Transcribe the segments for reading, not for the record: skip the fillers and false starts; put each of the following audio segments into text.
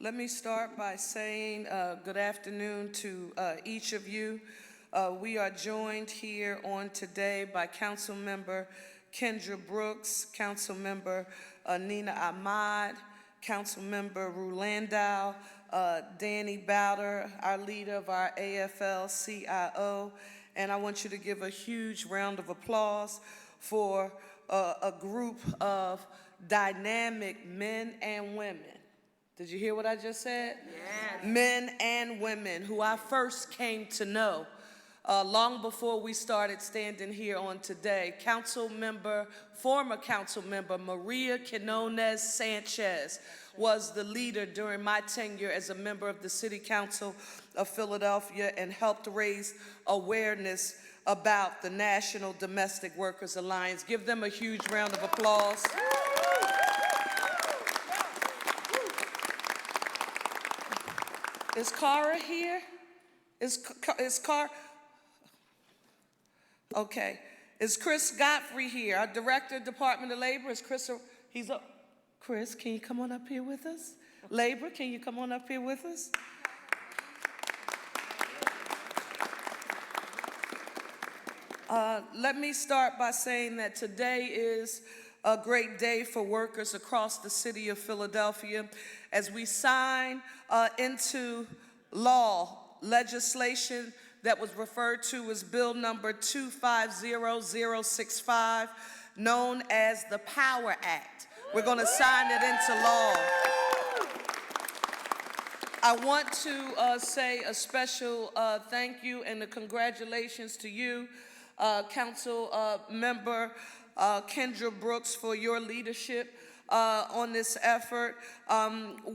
Let me start by saying good afternoon to each of you. We are joined here on today by Councilmember Kendra Brooks, Councilmember Nina Ahmad, Councilmember Rulandow, Danny Bowder, our leader of our AFL-CIO, and I want you to give a huge round of applause for a group of dynamic men and women. Did you hear what I just said? Yes. Men and women who I first came to know long before we started standing here on today. Former council member Maria Quinones Sanchez was the leader during my tenure as a member of the City Council of Philadelphia and helped raise awareness about the National Domestic Workers Alliance. Give them a huge round of applause. Is Cara here? Is Cara? Okay. Is Chris Godfrey here? Our Director of Department of Labor. Is Chris? He's up. Chris, can you come on up here with us? Labor, can you come on up here with us? Let me start by saying that today is a great day for workers across the city of Philadelphia as we sign into law legislation that was referred to as Bill number 250065, known as the Power Act. We're going to sign it into law. I want to say a special thank you and a congratulations to you, Council Member Kendra Brooks, for your leadership on this effort.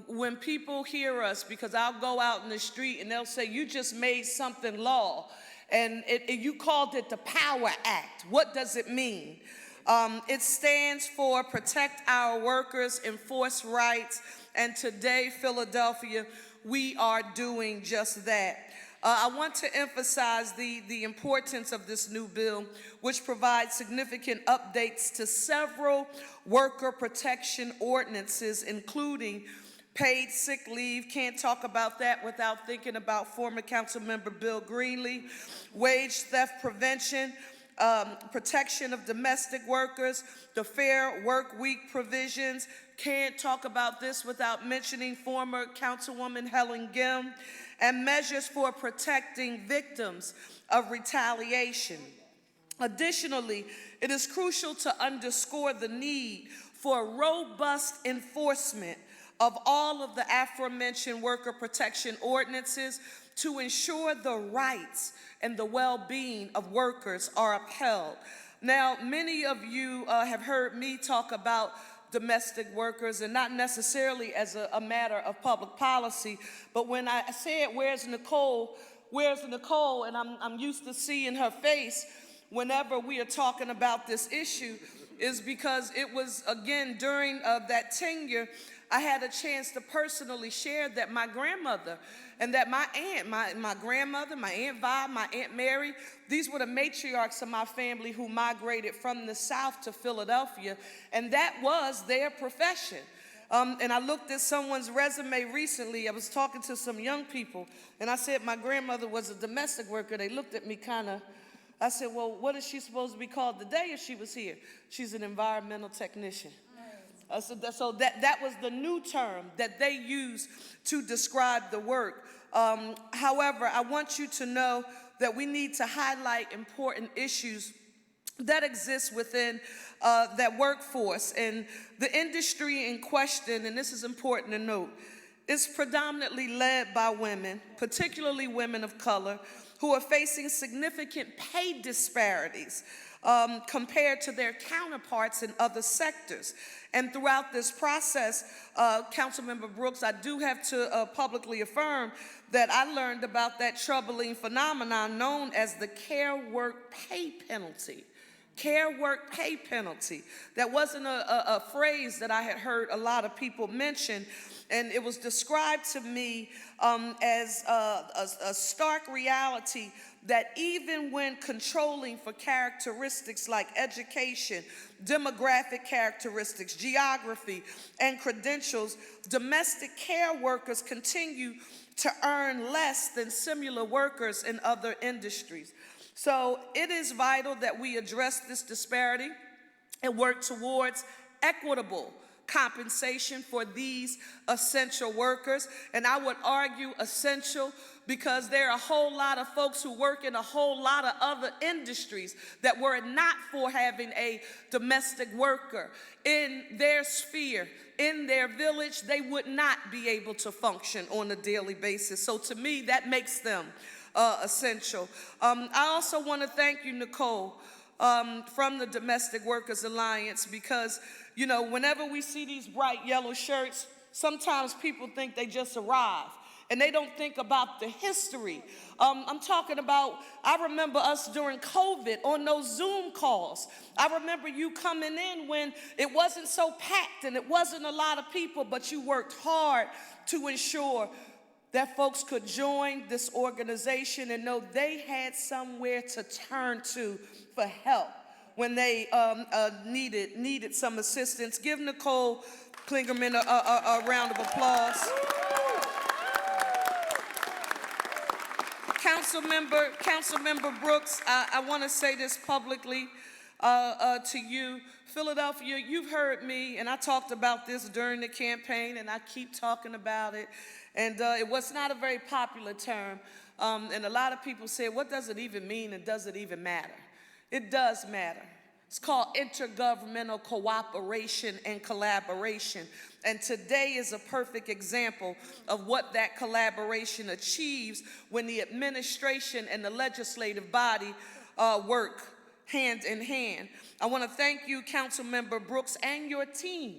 When people hear us, because I'll go out in the street and they'll say, you just made something law, and you called it the Power Act. What does it mean? It stands for Protect Our Workers, Enforce Rights, and today, Philadelphia, we are doing just that. I want to emphasize the importance of this new bill, which provides significant updates to several worker protection ordinances, including paid sick leave. Can't talk about that without thinking about former council member Bill Greenlee. Wage theft prevention, protection of domestic workers, the Fair Work Week provisions. Can't talk about this without mentioning former Councilwoman Helen Gim, and measures for protecting victims of retaliation. Additionally, it is crucial to underscore the need for robust enforcement of all of the aforementioned worker protection ordinances to ensure the rights and the well-being of workers are upheld. Now, many of you have heard me talk about domestic workers, and not necessarily as a matter of public policy, but when I said, where's Nicole, and I'm used to seeing her face whenever we are talking about this issue, is because it was, again, during that tenure, I had a chance to personally share that my grandmother and that my aunt, my grandmother, my Aunt Vi, my Aunt Mary, these were the matriarchs of my family who migrated from the South to Philadelphia, and that was their profession. And I looked at someone's resume recently. I was talking to some young people, and I said my grandmother was a domestic worker. They looked at me kind of, I said, well, what is she supposed to be called today if she was here? She's an environmental technician. So that was the new term that they used to describe the work. However, I want you to know that we need to highlight important issues that exist within that workforce. And the industry in question, and this is important to note, is predominantly led by women, particularly women of color, who are facing significant pay disparities compared to their counterparts in other sectors. And throughout this process, Councilmember Brooks, I do have to publicly affirm that I learned about that troubling phenomenon known as the Care Work Pay Penalty. Care Work Pay Penalty. That wasn't a phrase that I had heard a lot of people mention, and it was described to me as a stark reality that even when controlling for characteristics like education, demographic characteristics, geography, and credentials, domestic care workers continue to earn less than similar workers in other industries. So it is vital that we address this disparity and work towards equitable compensation for these essential workers. And I would argue essential because there are a whole lot of folks who work in a whole lot of other industries that were it not for having a domestic worker in their sphere, in their village, they would not be able to function on a daily basis. So to me, that makes them essential. I also want to thank you, Nicole, from the Domestic Workers Alliance, because, you know, whenever we see these bright yellow shirts, sometimes people think they just arrived and they don't think about the history. I'm talking about, I remember us during COVID on those Zoom calls. I remember you coming in when it wasn't so packed and it wasn't a lot of people, but you worked hard to ensure that folks could join this organization and know they had somewhere to turn to for help when they needed some assistance. Give Nicole Klingerman a round of applause. Councilmember Brooks, I want to say this publicly to you. Philadelphia, you've heard me, and I talked about this during the campaign, and I keep talking about it. And it was not a very popular term. And a lot of people say, what does it even mean, and does it even matter? It does matter. It's called intergovernmental cooperation and collaboration. And today is a perfect example of what that collaboration achieves when the administration and the legislative body work hand in hand. I want to thank you, Councilmember Brooks, and your team,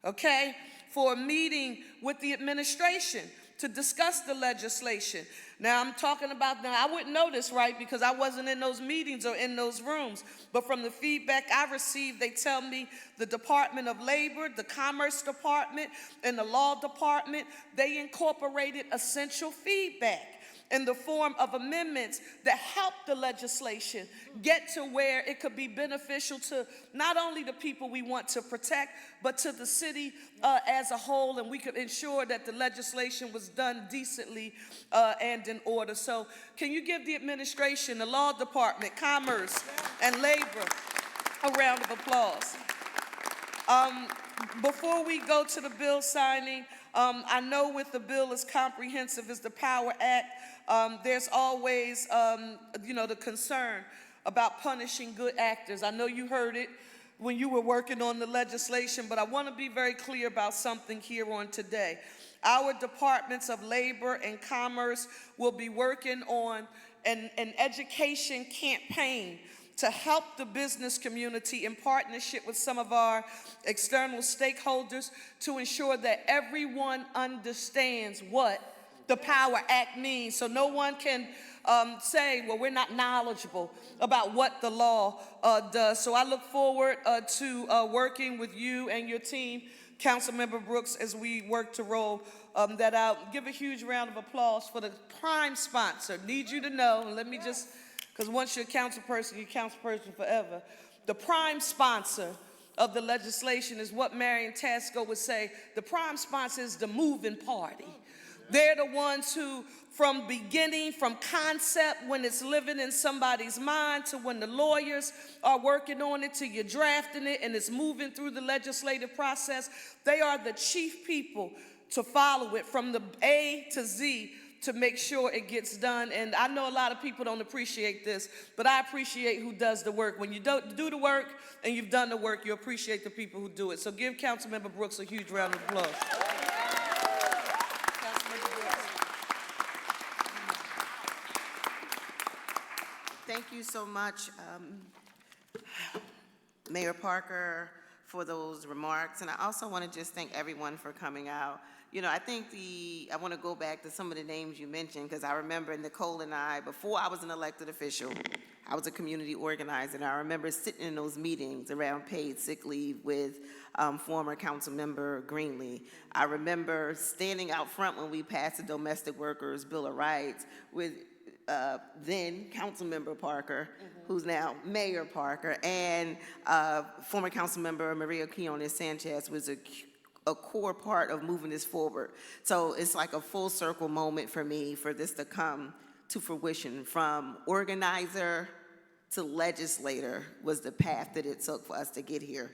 okay, for a meeting with the administration to discuss the legislation. Now, I'm talking about, now I wouldn't know this, right, because I wasn't in those meetings or in those rooms, but from the feedback I received, they tell me the Department of Labor, the Commerce Department, and the Law Department, they incorporated essential feedback in the form of amendments that help the legislation get to where it could be beneficial to not only the people we want to protect, but to the city as a whole, and we could ensure that the legislation was done decently and in order. So can you give the administration, the Law Department, Commerce, and Labor a round of applause? Before we go to the bill signing, I know with the bill as comprehensive as the POWER Act, there's always, the concern about punishing good actors. I know you heard it when you were working on the legislation, but I want to be very clear about something here on today. Our departments of labor and commerce will be working on an education campaign to help the business community in partnership with some of our external stakeholders to ensure that everyone understands what the POWER Act means, so no one can say, well, we're not knowledgeable about what the law does. So I look forward to working with you and your team, Councilmember Brooks, as we work to roll that out. Give a huge round of applause for the prime sponsor. Need you to know, and let me just, because once you're a councilperson, you're a councilperson forever. The prime sponsor of the legislation is what Marion Tasco would say. The prime sponsor is the moving party. They're the ones who, from beginning, from concept, when it's living in somebody's mind, to when the lawyers are working on it, to you're drafting it and it's moving through the legislative process, they are the chief people to follow it from the A to Z to make sure it gets done. And I know a lot of people don't appreciate this, but I appreciate who does the work. When you do the work and you've done the work, you appreciate the people who do it. So give Councilmember Brooks a huge round of applause. Thank you so much, Mayor Parker, for those remarks. And I also want to just thank everyone for coming out. You know, I think I want to go back to some of the names you mentioned, because I remember Nicole and I, before I was an elected official, I was a community organizer, and I remember sitting in those meetings around paid sick leave with former council member Greenlee. I remember standing out front when we passed the Domestic Workers Bill of Rights with then Councilmember Parker, who's now Mayor Parker, and former Councilmember Maria Quinones Sanchez was a core part of moving this forward. So it's like a full circle moment for me for this to come to fruition. From organizer to legislator was the path that it took for us to get here.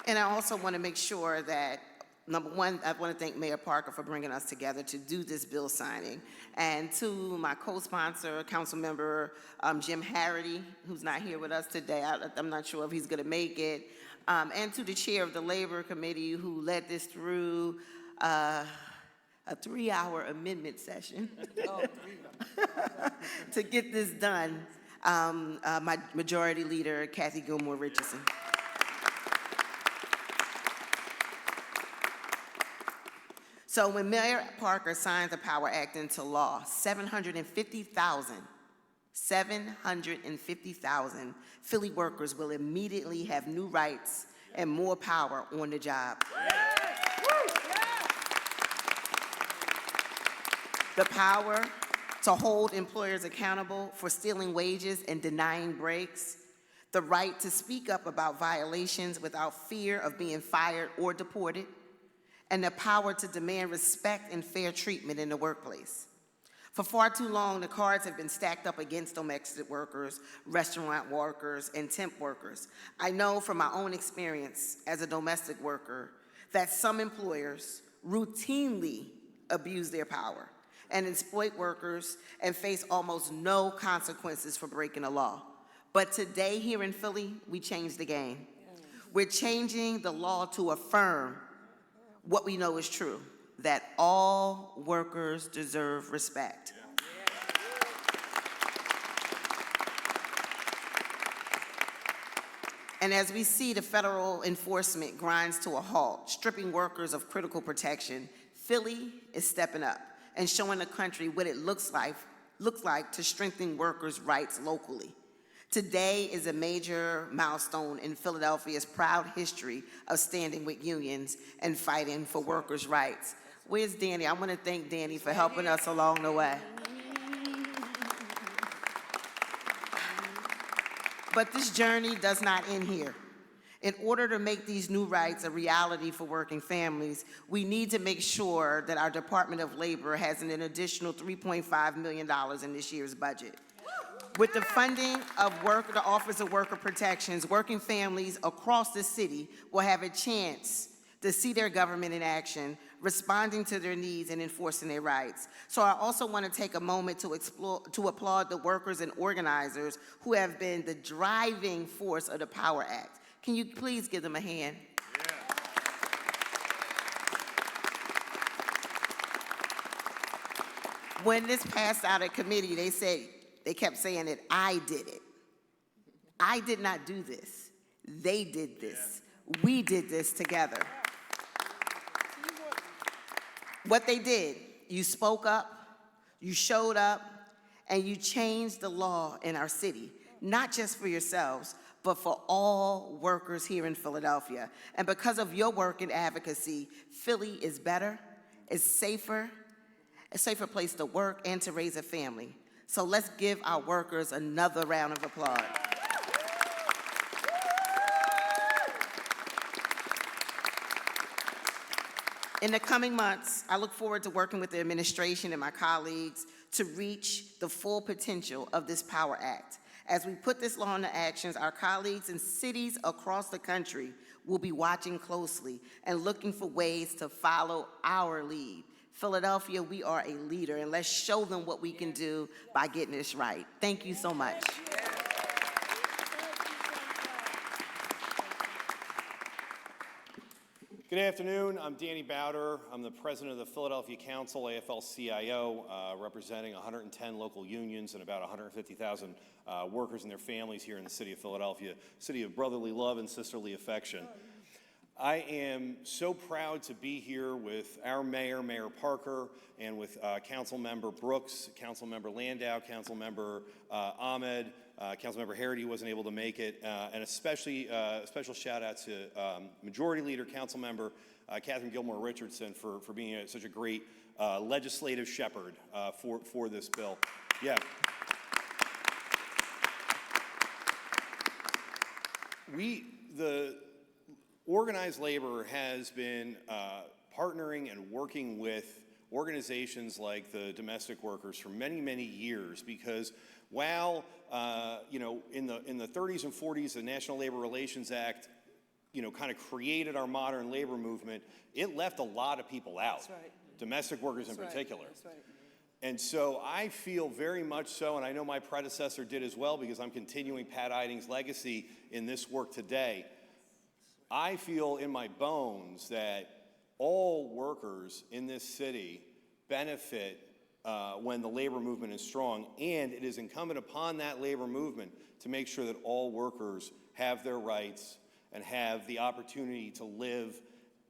And I also want to make sure that, number one, I want to thank Mayor Parker for bringing us together to do this bill signing. And to my co-sponsor, Councilmember Jim Harity, who's not here with us today. I'm not sure if he's going to make it. And to the chair of the Labor Committee who led this through a 3-hour amendment session to get this done. My Majority Leader, Kathy Gilmore Richardson. So when Mayor Parker signed the POWER Act into law, 750,000 Philly workers will immediately have new rights and more power on the job. The power to hold employers accountable for stealing wages and denying breaks, the right to speak up about violations without fear of being fired or deported, and the power to demand respect and fair treatment in the workplace. For far too long, the cards have been stacked up against domestic workers, restaurant workers, and temp workers. I know from my own experience as a domestic worker that some employers routinely abuse their power and exploit workers and face almost no consequences for breaking the law. But today here in Philly, we changed the game. We're changing the law to affirm what we know is true, that all workers deserve respect. And as we see the federal enforcement grinds to a halt, stripping workers of critical protection, Philly is stepping up and showing the country what it looks like to strengthen workers' rights locally. Today is a major milestone in Philadelphia's proud history of standing with unions and fighting for workers' rights. Where's Danny? I want to thank Danny for helping us along the way. But this journey does not end here. In order to make these new rights a reality for working families, we need to make sure that our Department of Labor has an additional $3.5 million in this year's budget. With the funding of the Office of Worker Protections, working families across the city will have a chance to see their government in action, responding to their needs and enforcing their rights. So I also want to take a moment to applaud the workers and organizers who have been the driving force of the POWER Act. Can you please give them a hand? When this passed out of committee, they kept saying that I did it. I did not do this. They did this. We did this together. What they did, you spoke up, you showed up, and you changed the law in our city, not just for yourselves, but for all workers here in Philadelphia. And because of your work and advocacy, Philly is better, it's safer, a safer place to work and to raise a family. So let's give our workers another round of applause. In the coming months, I look forward to working with the administration and my colleagues to reach the full potential of this POWER Act. As we put this law into action, our colleagues in cities across the country will be watching closely and looking for ways to follow our lead. Philadelphia, we are a leader, and let's show them what we can do by getting this right. Thank you so much. Good afternoon. I'm Danny Bowder. I'm the president of the Philadelphia Council, AFL-CIO, representing 110 local unions and about 150,000 workers and their families here in the city of Philadelphia, city of brotherly love and sisterly affection. I am so proud to be here with our mayor, Mayor Parker, and with Council Member Brooks, Council Member Landau, Council Member Ahmed, Council Member Harity wasn't able to make it, and especially a special shout out to Majority Leader, Council Member Catherine Gilmore Richardson for being such a great legislative shepherd for this bill. Yeah. The organized labor has been partnering and working with organizations like the domestic workers for many, many years, because while in the 30s and 40s, the National Labor Relations Act kind of created our modern labor movement, it left a lot of people out. That's right. Domestic workers in particular. That's right. And so I feel very much so, and I know my predecessor did as well, because I'm continuing Pat Eiding's legacy in this work today. I feel in my bones that all workers in this city benefit when the labor movement is strong, and it is incumbent upon that labor movement to make sure that all workers have their rights and have the opportunity to live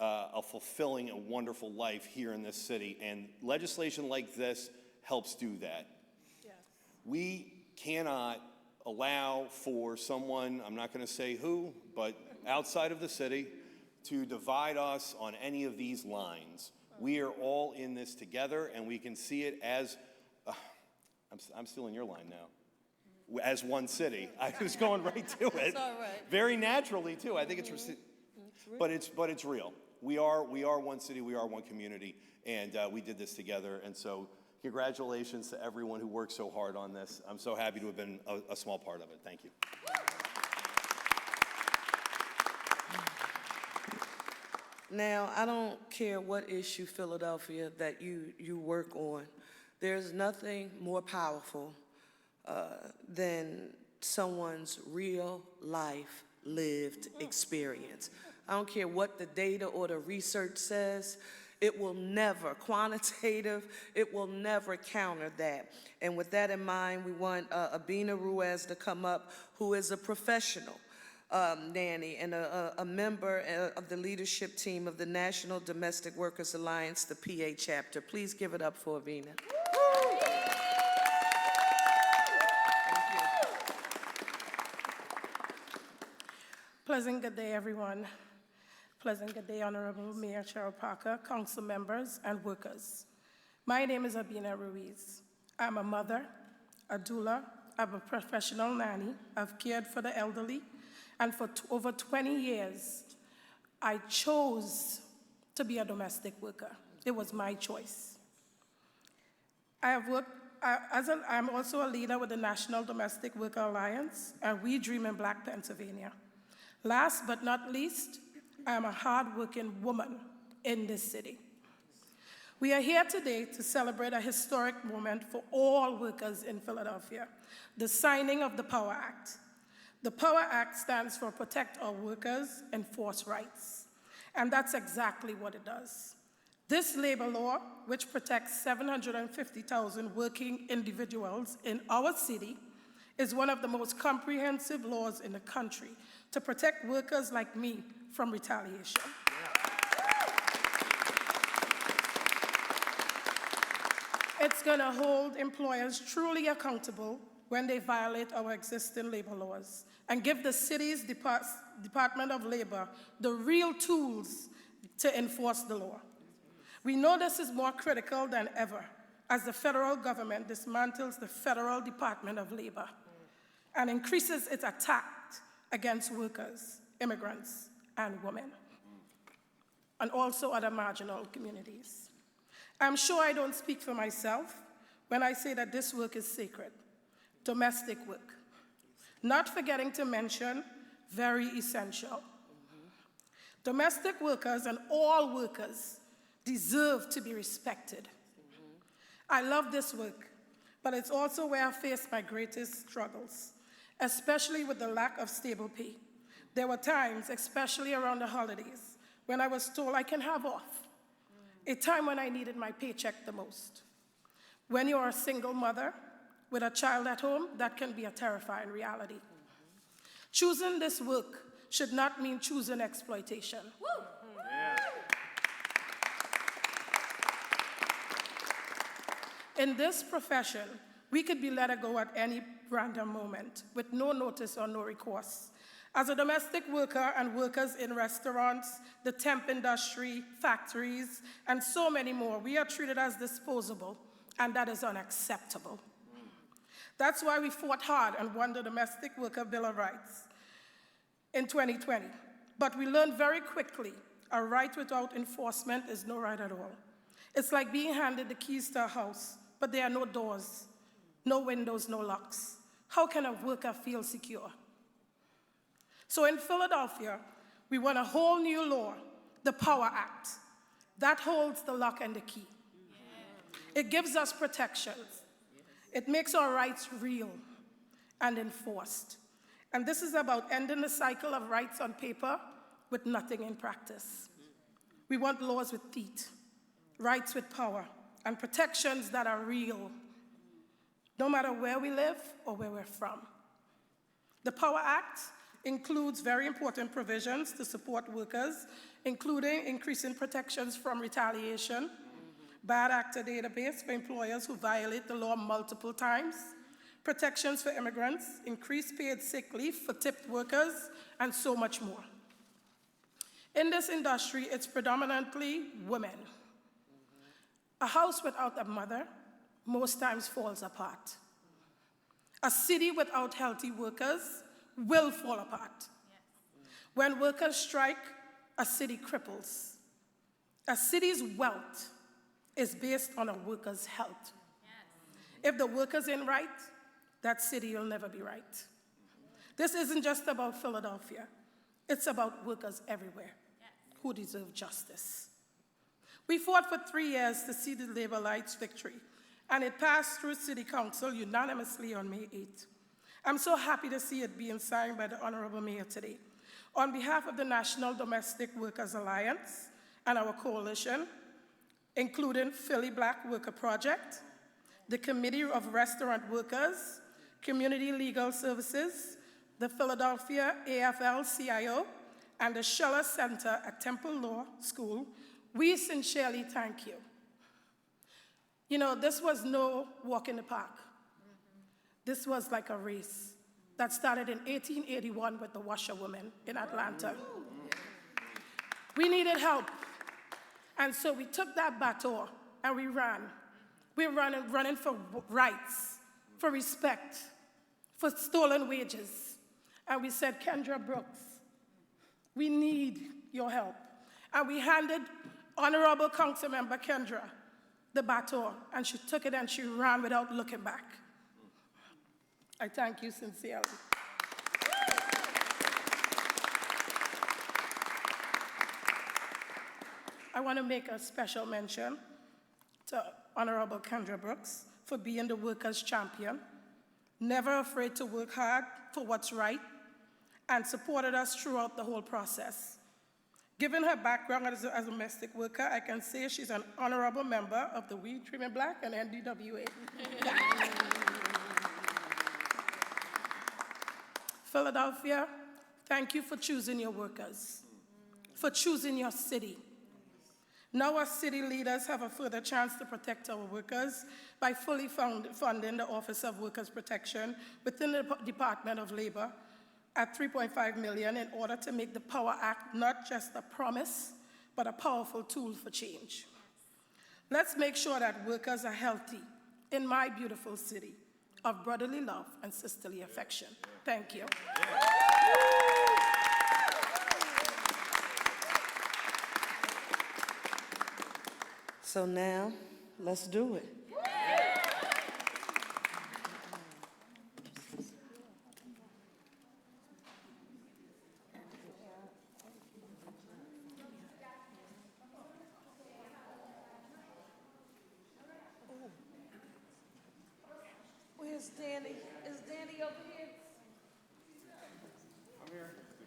a fulfilling and wonderful life here in this city. And legislation like this helps do that. Yes. We cannot allow for someone, I'm not going to say who, but outside of the city, to divide us on any of these lines. We are all in this together, and we can see it as, I'm still in your line now, as one city. I was going right to it. It's all right. Very naturally, too. I think it's, but it's real. We are one city, we are one community, and we did this together. And so congratulations to everyone who worked so hard on this. I'm so happy to have been a small part of it. Thank you. Now, I don't care what issue, Philadelphia, that you work on. There's nothing more powerful than someone's real life lived experience. I don't care what the data or the research says. It will never, quantitative, it will never counter that. And with that in mind, we want Abina Ruiz to come up, who is a professional nanny and a member of the leadership team of the National Domestic Workers Alliance, the PA chapter. Please give it up for Abina. Pleasant good day, everyone. Pleasant good day, Honorable Mayor Cheryl Parker, council members, and workers. My name is Abina Ruiz. I'm a mother, a doula, I'm a professional nanny. I've cared for the elderly, and for over 20 years, I chose to be a domestic worker. It was my choice. I have worked, I'm also a leader with the National Domestic Worker Alliance, and we dream in Black Pennsylvania. Last but not least, I'm a hardworking woman in this city. We are here today to celebrate a historic moment for all workers in Philadelphia, the signing of the POWER Act. The POWER Act stands for Protect Our Workers, Enforce Rights, and that's exactly what it does. This labor law, which protects 750,000 working individuals in our city, is one of the most comprehensive laws in the country to protect workers like me from retaliation. It's going to hold employers truly accountable when they violate our existing labor laws and give the city's Department of Labor the real tools to enforce the law. We know this is more critical than ever as the federal government dismantles the Federal Department of Labor and increases its attack against workers, immigrants, and women, and also other marginal communities. I'm sure I don't speak for myself when I say that this work is sacred, domestic work. Not forgetting to mention, very essential. Domestic workers and all workers deserve to be respected. I love this work, but it's also where I face my greatest struggles, especially with the lack of stable pay. There were times, especially around the holidays, when I was told I can have off, a time when I needed my paycheck the most. When you are a single mother with a child at home, that can be a terrifying reality. Choosing this work should not mean choosing exploitation. In this profession, we could be let go at any random moment with no notice or no recourse. As a domestic worker and workers in restaurants, the temp industry, factories, and so many more, we are treated as disposable, and that is unacceptable. That's why we fought hard and won the Domestic Worker Bill of Rights in 2020. But we learned very quickly a right without enforcement is no right at all. It's like being handed the keys to a house, but there are no doors, no windows, no locks. How can a worker feel secure? So in Philadelphia, we want a whole new law, the Power Act, that holds the lock and the key. It gives us protections. It makes our rights real and enforced. And this is about ending the cycle of rights on paper with nothing in practice. We want laws with teeth, rights with power, and protections that are real, no matter where we live or where we're from. The Power Act includes very important provisions to support workers, including increasing protections from retaliation, bad actor database for employers who violate the law multiple times, protections for immigrants, increased paid sick leave for tipped workers, and so much more. In this industry, it's predominantly women. A house without a mother most times falls apart. A city without healthy workers will fall apart. When workers strike, a city cripples. A city's wealth is based on a worker's health. If the workers ain't right, that city will never be right. This isn't just about Philadelphia. It's about workers everywhere who deserve justice. We fought for 3 years to see the Labor Rights victory, and it passed through City Council unanimously on May 8th. I'm so happy to see it being signed by the Honorable Mayor today. On behalf of the National Domestic Workers Alliance and our coalition, including Philly Black Worker Project, the Committee of Restaurant Workers, Community Legal Services, the Philadelphia AFL-CIO, and the Scheller Center at Temple Law School, we sincerely thank you. You know, this was no walk in the park. This was like a race that started in 1881 with the washerwomen in Atlanta. We needed help. And so we took that baton and we ran. We're running for rights, for respect, for stolen wages. And we said, Kendra Brooks, we need your help. And we handed Honorable Councilmember Kendra the baton, and she took it and she ran without looking back. I thank you sincerely. I want to make a special mention to Honorable Kendra Brooks for being the workers' champion, never afraid to work hard for what's right, and supported us throughout the whole process. Given her background as a domestic worker, I can say she's an honorable member of the We Dreaming Black and NDWA. Philadelphia, thank you for choosing your workers, for choosing your city. Now our city leaders have a further chance to protect our workers by fully funding the Office of Workers Protection within the Department of Labor at $3.5 million in order to make the Power Act not just a promise, but a powerful tool for change. Let's make sure that workers are healthy in my beautiful city of brotherly love and sisterly affection. Thank you. So now, let's do it. Where's Danny? Is Danny over here?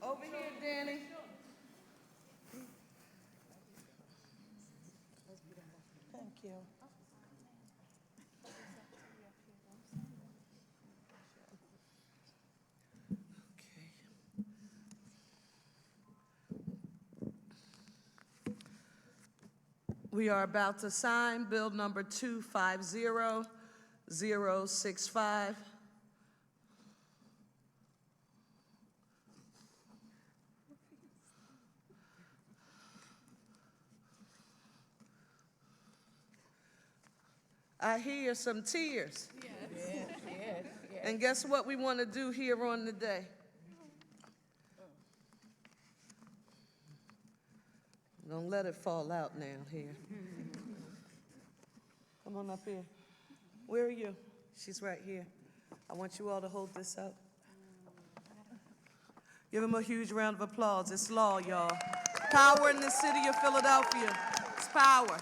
Over here, Danny. Thank you. We are about to sign Bill number 250065. I hear some tears. And guess what we want to do here on the day? Don't let it fall out now here. Come on up here. Where are you? She's right here. I want you all to hold this up. Give him a huge round of applause. It's law, y'all. Power in the city of Philadelphia. It's power.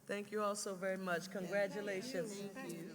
Thank you all so very much. Congratulations. Thank you.